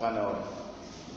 Panel,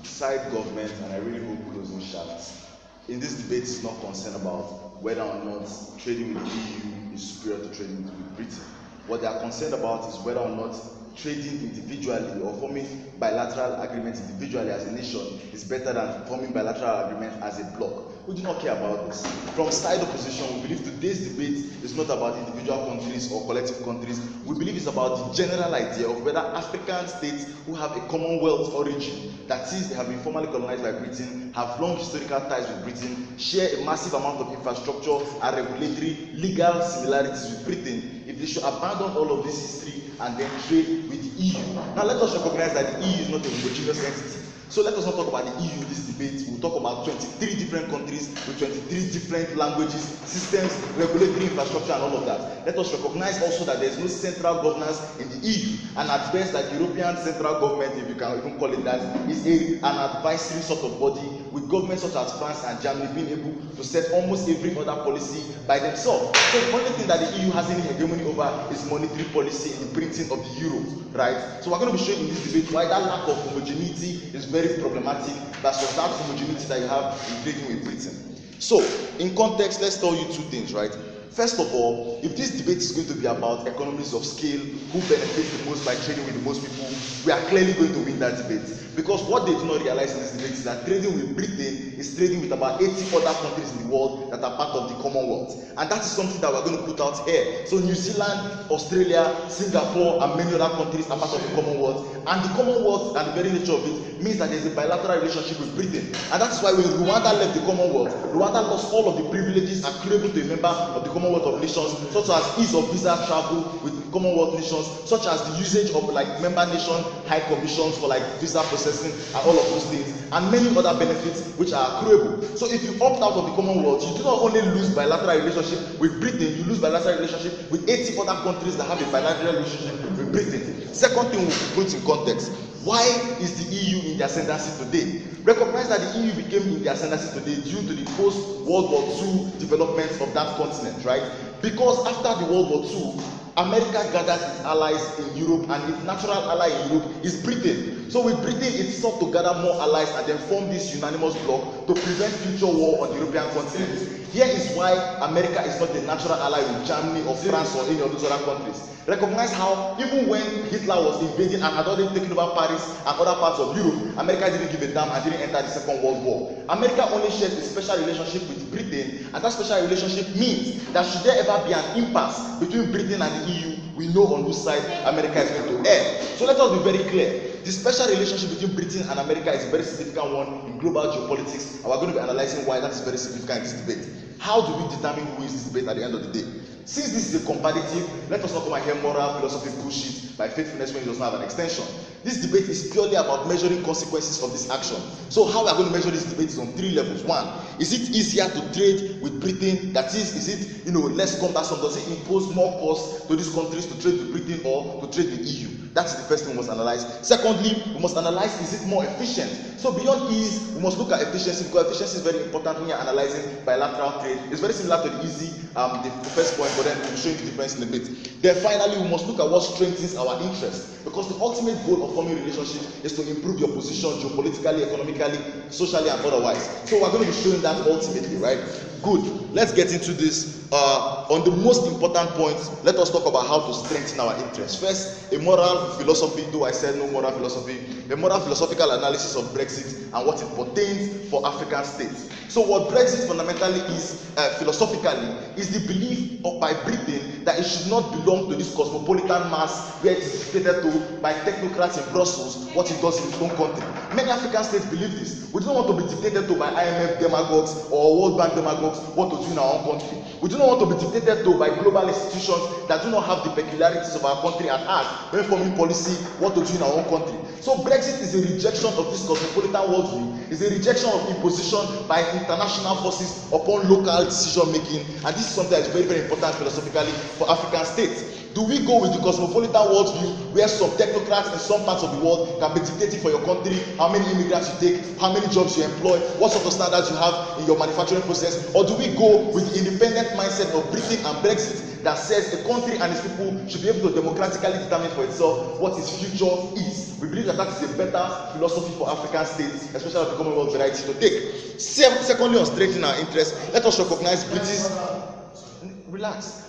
side government, and I really hope closing shafts. In this debate, is not concerned about whether or not trading with the EU is superior to trading with Britain. What they are concerned about is whether or not trading individually or forming bilateral agreements individually as a nation is better than forming bilateral agreement as a bloc. We do not care about this. From side opposition, we believe today's debate is not about individual countries or collective countries. We believe it's about the general idea of whether African states who have a commonwealth origin, that is, they have been formally colonized by Britain, have long historical ties with Britain, share a massive amount of infrastructure and regulatory legal similarities with Britain, if they should abandon all of this history and then trade with the EU. Now let us recognize that the EU is not a homogeneous entity. So let us not talk about the EU in this debate. We'll talk about 23 different countries with 23 different languages, systems, regulatory infrastructure, and all of that. Let us recognize also that there is no central governance in the EU, and at best that European central government, if you can even call it that, is an advisory sort of body, with governments such as France and Germany being able to set almost every other policy by themselves. So the only thing that the EU has any hegemony over is monetary policy and the printing of the euro, right? So we're going to be showing in this debate why that lack of homogeneity is very problematic versus that homogeneity that you have in trading with Britain. So in context, let's tell you two things, right? First of all, if this debate is going to be about economies of scale, who benefits the most by trading with the most people, we are clearly going to win that debate. Because what they do not realize in this debate is that trading with Britain is trading with about 80 other countries in the world that are part of the Commonwealth. And that is something that we're going to put out here. So New Zealand, Australia, Singapore, and many other countries are part of the Commonwealth. And the Commonwealth and the very nature of it means that there is a bilateral relationship with Britain. And that is why when Rwanda left the Commonwealth, Rwanda lost all of the privileges accruable to a member of the Commonwealth of Nations, such as ease of visa travel with Commonwealth nations, such as the usage of like member nation high commissions for like visa processing and all of those things, and many other benefits which are accruable. So if you opt out of the Commonwealth, you do not only lose bilateral relationship with Britain, you lose bilateral relationship with 80 other countries that have a bilateral relationship with Britain. Second thing we put in context, why is the EU in the ascendancy today? Recognize that the EU became in the ascendancy today due to the post-World War II developments of that continent, right? Because after the World War II, America gathers its allies in Europe, and its natural ally in Europe is Britain. So with Britain, it sought to gather more allies and then form this unanimous bloc to prevent future war on the European continent. Here is why America is not a natural ally with Germany or France or any of those other countries. Recognize how even when Hitler was invading and had already taken over Paris and other parts of Europe, America didn't give a damn and didn't enter the Second World War. America only shares a special relationship with Britain, and that special relationship means that should there ever be an impasse between Britain and the EU, we know on whose side America is going to err. So let us be very clear. The special relationship between Britain and America is a very significant one in global geopolitics, and we're going to be analyzing why that is very significant in this debate. How do we determine who wins this debate at the end of the day? Since this is a comparative, let us not come and hear moral philosophy bullshit by faithfulness when it does not have an extension. This debate is purely about measuring consequences of this action. So how we are going to measure this debate is on three levels. One, is it easier to trade with Britain? That is it less cumbersome? Does it impose more costs to these countries to trade with Britain or to trade with EU? That's the first thing we must analyze. Secondly, we must analyze, is it more efficient? So beyond ease, we must look at efficiency, because efficiency is very important when you're analyzing bilateral trade. It's very similar to the easy, the first point, but then we'll show you the difference in a bit. Then finally, we must look at what strengthens our interest, because the ultimate goal of forming a relationship is to improve your position geopolitically, economically, socially, and otherwise. So we're going to be showing that ultimately, right? Good. Let's get into this. On the most important points, let us talk about how to strengthen our interest. First, a moral philosophy, though I said no moral philosophy, a moral philosophical analysis of Brexit and what it pertains for African states. So what Brexit fundamentally is, philosophically, is the belief by Britain that it should not belong to this cosmopolitan mass where it is dictated to by technocrats in Brussels what it does in its own country. Many African states believe this. We don't want to be dictated to by IMF demagogues or World Bank demagogues what to do in our own country. We do not want to be dictated to by global institutions that do not have the peculiarities of our country at heart when forming policy what to do in our own country. So Brexit is a rejection of this cosmopolitan worldview. It's a rejection of imposition by international forces upon local decision making, and this is something that is very, very important philosophically for African states. Do we go with the cosmopolitan worldview where some technocrats in some parts of the world can be dictating for your country how many immigrants you take, how many jobs you employ, what sort of standards you have in your manufacturing process? Or do we go with the independent mindset of Britain and Brexit that says a country and its people should be able to democratically determine for itself what its future is. We believe that that is a better philosophy for African states, especially the commonwealth variety, to take. Secondly, on strengthening our interests, let us recognize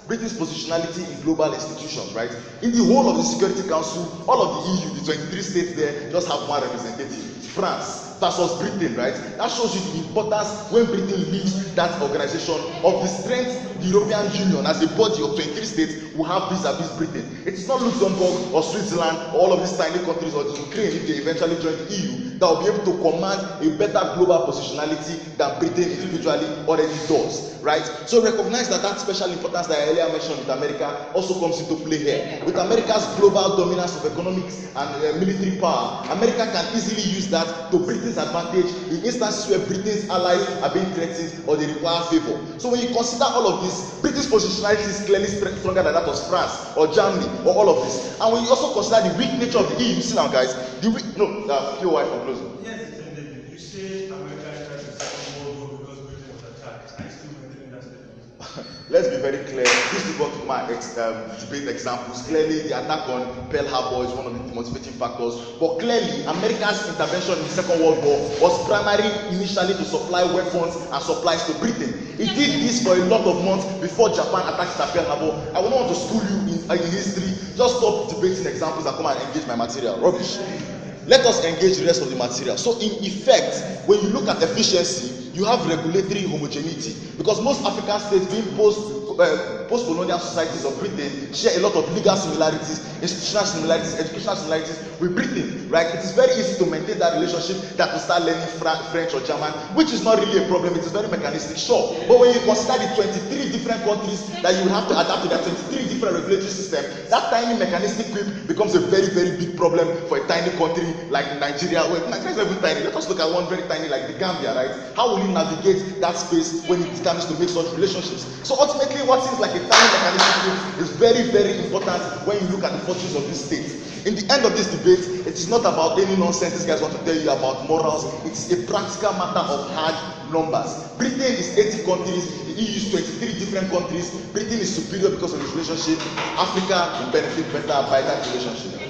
Britain's positionality in global institutions, right? In the whole of the Security Council, all of the EU, the 23 states there, just have one representative, France versus Britain, right? That shows you the importance when Britain leads that organization of the strength the European Union as a body of 23 states will have vis-a-vis Britain. It is not Luxembourg or Switzerland or all of these tiny countries or the Ukraine if they eventually join the EU that will be able to command a better global positionality than Britain individually already does, right? So recognize that special importance that I earlier mentioned with America also comes into play here. With America's global dominance of economics and military power, America can easily use that to Britain's advantage in instances where Britain's allies are being threatened or they require favor. So when you consider all of this, British positionality is clearly stronger than that of France or Germany or all of this. And when you also consider the weak nature of the EU, see now guys, the weak, no, pure white for closing. Yes, David, you say America entered the Second World War because Britain was attacked. I still maintain that statement. Let's be very clear. This is what my debate examples. Clearly, the attack on Pearl Harbor is one of the motivating factors. But clearly, America's intervention in the Second World War was primarily initially to supply weapons and supplies to Britain. It did this for a lot of months before Japan attacked Pearl Harbor. I will not want to school you in history. Just stop debating examples and come and engage my material. Rubbish. Let us engage the rest of the material. So in effect, when you look at efficiency, you have regulatory homogeneity, because most African states being post-colonial societies of Britain share a lot of legal similarities, institutional similarities, educational similarities with Britain, right? It is very easy to maintain that relationship than to start learning French or German, which is not really a problem. It is very mechanistic, sure. But when you consider the 23 different countries that you will have to adapt to that 23 different regulatory systems, that tiny mechanistic quip becomes a very, very big problem for a tiny country like Nigeria. Well, Nigeria is not even tiny. Let us look at one very tiny like the Gambia, right? How will you navigate that space when it determines to make such relationships? So ultimately, what seems like a tiny mechanistic quip is very, very important when you look at the fortunes of these states. In the end of this debate, it is not about any nonsense these guys want to tell you about morals. It is a practical matter of hard numbers. Britain is 80 countries, the EU is 23 different countries. Britain is superior because of its relationship. Africa will benefit better by that relationship.